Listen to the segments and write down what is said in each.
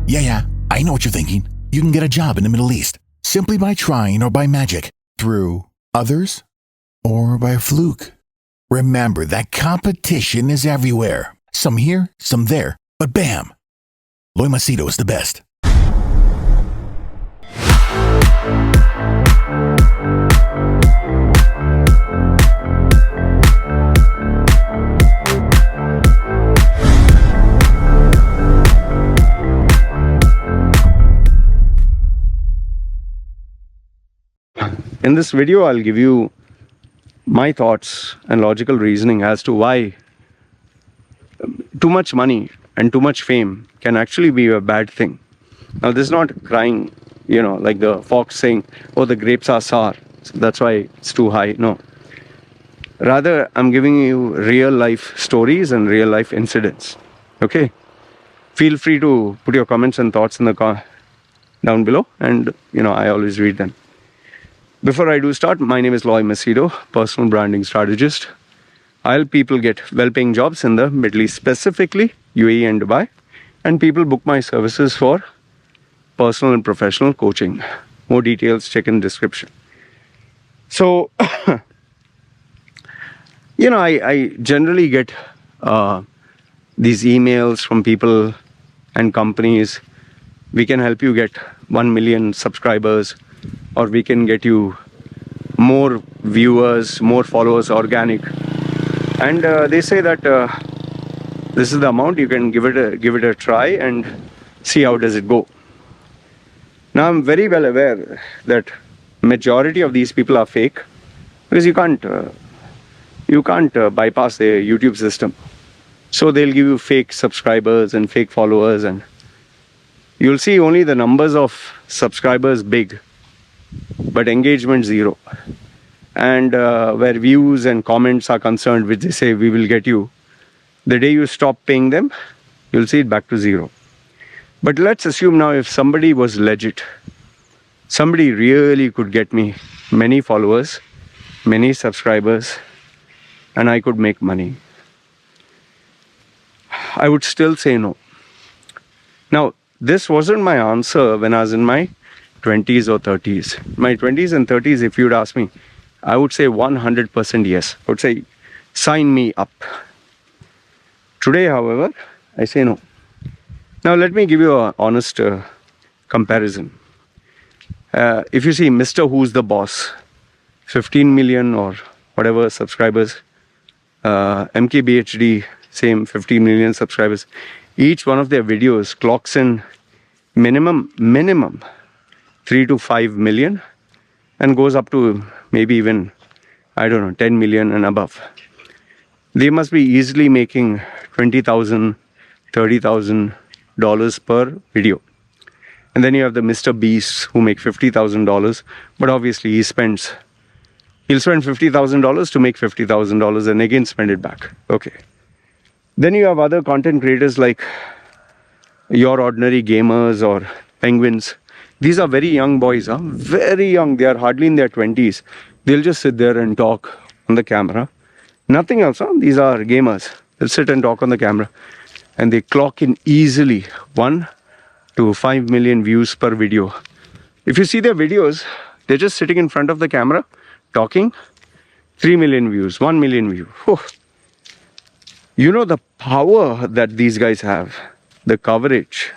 Yeah, I know what you're thinking. You can get a job in the Middle East simply by trying or by magic, through others or by fluke. Remember that competition is everywhere. Some here, some there, but bam! Loy Machedo is the best. In this video, I'll give you my thoughts and logical reasoning as to why too much money and too much fame can actually be a bad thing. Now, this is not crying, like the fox saying, oh, the grapes are sour, so that's why it's too high. No. Rather, I'm giving you real life stories and real life incidents. Okay? Feel free to put your comments and thoughts in the down below, and I always read them. Before I do start, my name is Loy Machedo, personal branding strategist. I help people get well-paying jobs in the Middle East, specifically UAE and Dubai, and people book my services for personal and professional coaching. More details, check in description. So, I generally get these emails from people and companies. We can help you get 1 million subscribers, or we can get you more viewers, more followers, organic. And they say that this is the amount, you can give it a try and see how does it go. Now, I'm very well aware that majority of these people are fake, because you can't bypass the YouTube system. So they'll give you fake subscribers and fake followers, and you'll see only the numbers of subscribers big, but engagement zero. And where views and comments are concerned, which they say we will get you, the day you stop paying them, you'll see it back to zero. But let's assume now, if somebody was legit, somebody really could get me many followers, many subscribers, and I could make money, I would still say no. Now, this wasn't my answer when I was in my 20s or 30s. My 20s and 30s, if you'd ask me, I would say 100% yes. I would say, sign me up. Today, however, I say no. Now, let me give you an honest comparison. If you see Mr. Who's the Boss, 15 million or whatever subscribers, MKBHD, same 15 million subscribers. Each one of their videos clocks in minimum 3 to 5 million and goes up to maybe even, 10 million and above. They must be easily making $20,000, $30,000 per video. And then you have the Mr. Beasts who make $50,000, but obviously he'll spend $50,000 to make $50,000 and again spend it back. Okay. Then you have other content creators like Your Ordinary Gamers or Penguins. These are very young boys, very young. They are hardly in their 20s. They'll just sit there and talk on the camera. Nothing else. These are gamers. They'll sit and talk on the camera. And they clock in easily 1 to 5 million views per video. If you see their videos, they're just sitting in front of the camera, talking. 3 million views, 1 million views. Oh. You know the power that these guys have, the coverage,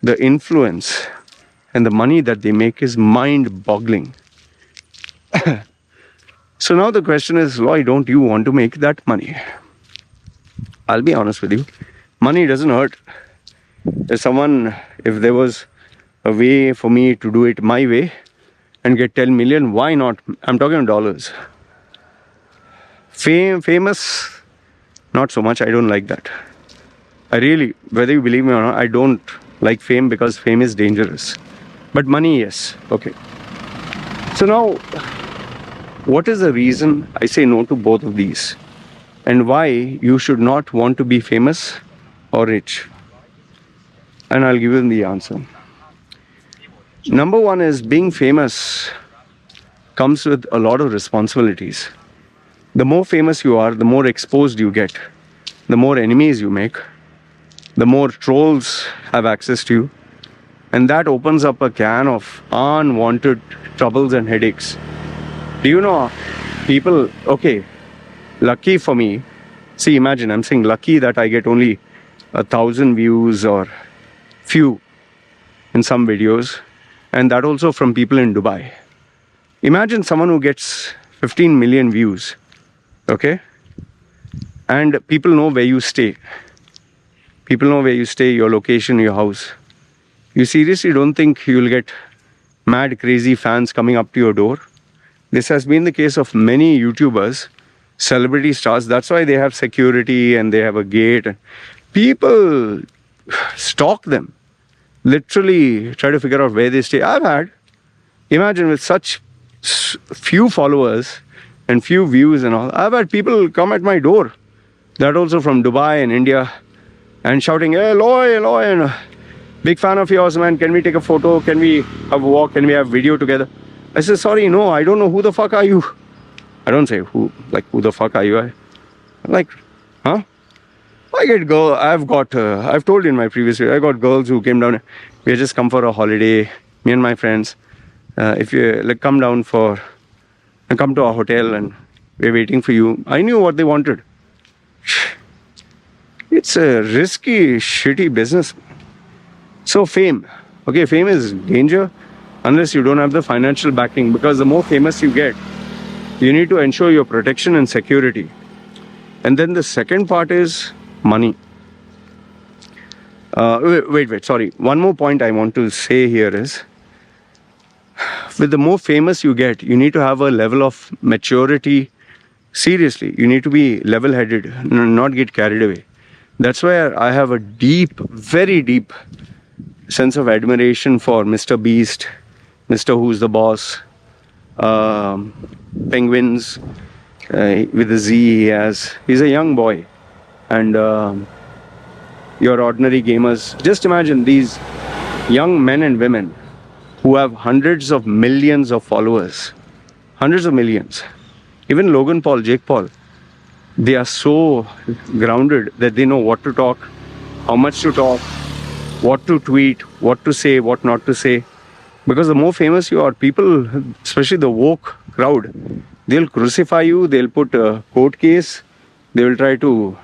the influence, and the money that they make is mind-boggling. So now the question is, why don't you want to make that money? I'll be honest with you. Money doesn't hurt. If there was a way for me to do it my way and get 10 million, why not? I'm talking dollars. Famous, not so much. I don't like that. I really, whether you believe me or not, I don't like fame because fame is dangerous. But money, yes. Okay. So now, what is the reason I say no to both of these? And why you should not want to be famous or rich? And I'll give you the answer. Number one is, being famous comes with a lot of responsibilities. The more famous you are, the more exposed you get, the more enemies you make, the more trolls have access to you, And that opens up a can of unwanted troubles and headaches. Do you know, people, okay, lucky for me, see, imagine, I'm saying lucky that I get only 1,000 views or few in some videos, and that also from people in Dubai. Imagine someone who gets 15 million views, okay? And people know where you stay. People know where you stay, your location, your house. You seriously don't think you'll get mad, crazy fans coming up to your door? This has been the case of many YouTubers, celebrity stars. That's why they have security and they have a gate. People stalk them, literally try to figure out where they stay. Imagine with such few followers and few views and all, I've had people come at my door, that also from Dubai and India, and shouting, "Hey, Loy, and big fan of yours, man. Can we take a photo? Can we have a walk? Can we have video together?" I said, "Sorry, no, I don't know. Who the fuck are you?" I don't say who the fuck are you? I'm like, huh? I've told you in my previous video, I got girls who came down. We just come for a holiday, me and my friends. If you come down and come to our hotel and we're waiting for you. I knew what they wanted. It's a risky, shitty business. So fame. Okay, fame is danger unless you don't have the financial backing, because the more famous you get, you need to ensure your protection and security. And then the second part is money. Wait, sorry. One more point I want to say here is, with the more famous you get, you need to have a level of maturity. Seriously, you need to be level-headed, not get carried away. That's why I have a deep, very deep sense of admiration for Mr. Beast, Mr. Who's the Boss, Penguins, with a Z he has. He's a young boy. And your ordinary gamers. Just imagine these young men and women who have hundreds of millions of followers. Hundreds of millions. Even Logan Paul, Jake Paul. They are so grounded that they know what to talk, how much to talk, what to tweet, what to say, what not to say. Because the more famous you are, people, especially the woke crowd, they'll crucify you, they'll put a court case, they will try to,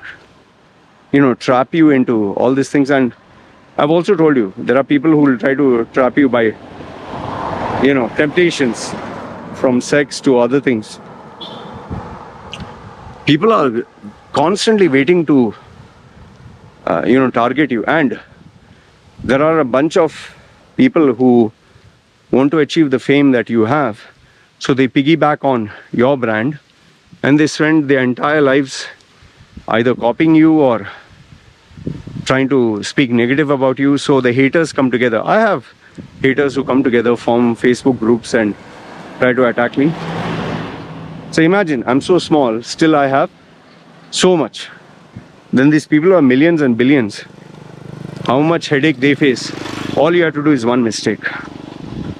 trap you into all these things. And I've also told you, there are people who will try to trap you by, temptations from sex to other things. People are constantly waiting to, target you. And there are a bunch of people who want to achieve the fame that you have. So they piggyback on your brand and they spend their entire lives either copying you or trying to speak negative about you. So the haters come together. I have haters who come together, form Facebook groups and try to attack me. So imagine, I'm so small, still I have so much. Then these people are millions and billions. How much headache they face. All you have to do is one mistake,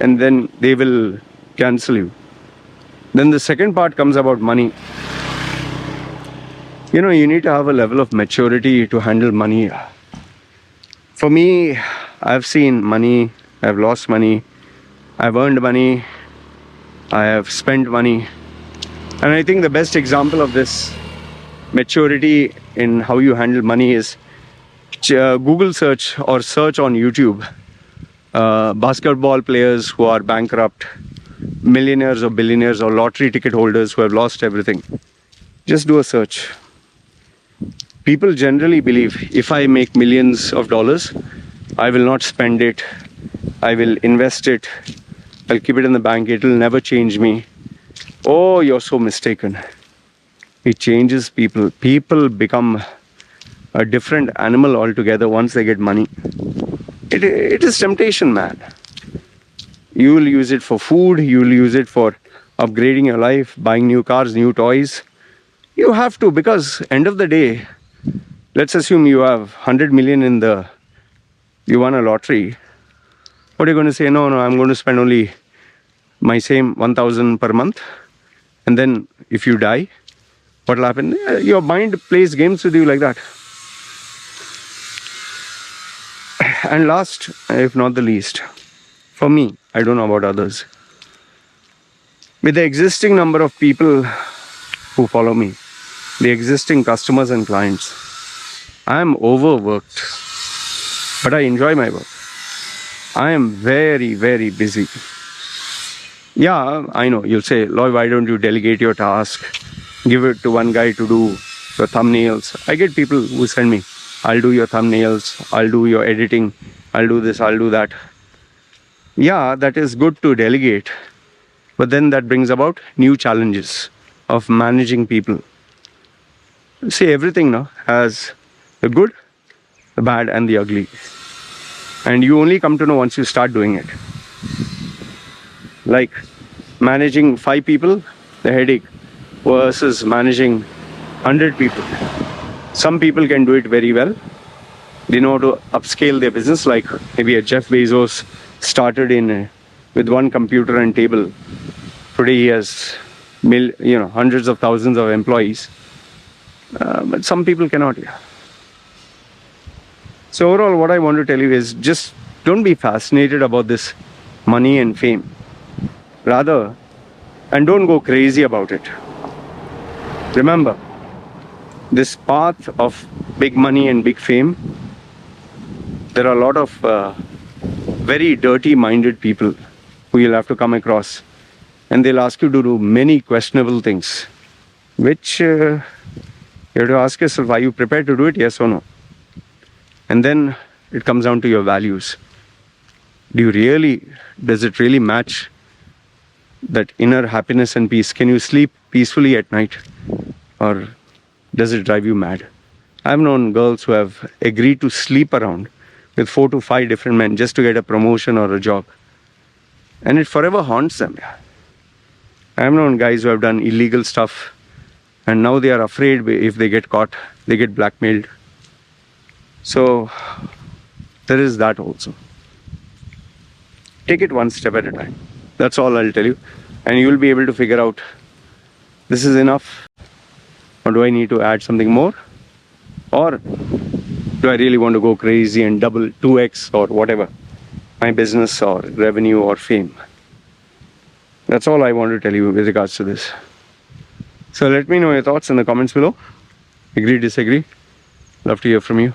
and then they will cancel you. Then the second part comes about money. You need to have a level of maturity to handle money. For me, I've seen money, I've lost money, I've earned money, I have spent money. And I think the best example of this maturity in how you handle money is Google search or search on YouTube. Basketball players who are bankrupt, millionaires or billionaires or lottery ticket holders who have lost everything. Just do a search. People generally believe if I make millions of dollars, I will not spend it, I will invest it, I'll keep it in the bank, it will never change me. Oh, you're so mistaken. It changes people. People become a different animal altogether once they get money. It is temptation, man. You will use it for food, you will use it for upgrading your life, buying new cars, new toys. You have to, because end of the day, let's assume you have 100 million you won a lottery. What are you going to say? No, I'm going to spend only my same 1,000 per month. And then if you die, what will happen? Your mind plays games with you like that. And last, if not the least, for me, I don't know about others, with the existing number of people who follow me, the existing customers and clients, I am overworked, but I enjoy my work. I am very, very busy. Yeah, I know, you'll say, Loy, why don't you delegate your task? Give it to one guy to do your thumbnails. I get people who send me, I'll do your thumbnails, I'll do your editing, I'll do this, I'll do that. Yeah, that is good to delegate. But then that brings about new challenges of managing people. See, everything now has the good, the bad, and the ugly. And you only come to know once you start doing it. Like managing 5 people, the headache, versus managing 100 people. Some people can do it very well. They know how to upscale their business, like maybe a Jeff Bezos started with one computer and table. Today he has hundreds of thousands of employees. But some people cannot. Yeah. So overall, what I want to tell you is just don't be fascinated about this money and fame. Rather, and don't go crazy about it. Remember, this path of big money and big fame, there are a lot of very dirty-minded people who you'll have to come across. And they'll ask you to do many questionable things, which you have to ask yourself, are you prepared to do it, yes or no? And then it comes down to your values. Does it really match that inner happiness and peace? Can you sleep peacefully at night? Or does it drive you mad? I've known girls who have agreed to sleep around with 4 to 5 different men just to get a promotion or a job. And it forever haunts them. I've known guys who have done illegal stuff and now they are afraid if they get caught, they get blackmailed. So there is that also. Take it one step at a time. That's all I'll tell you. And you'll be able to figure out, this is enough, or do I need to add something more? Or do I really want to go crazy and double, 2x or whatever, my business or revenue or fame? That's all I want to tell you with regards to this. So let me know your thoughts in the comments below. Agree, disagree. Love to hear from you.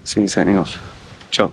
See you signing off. Ciao.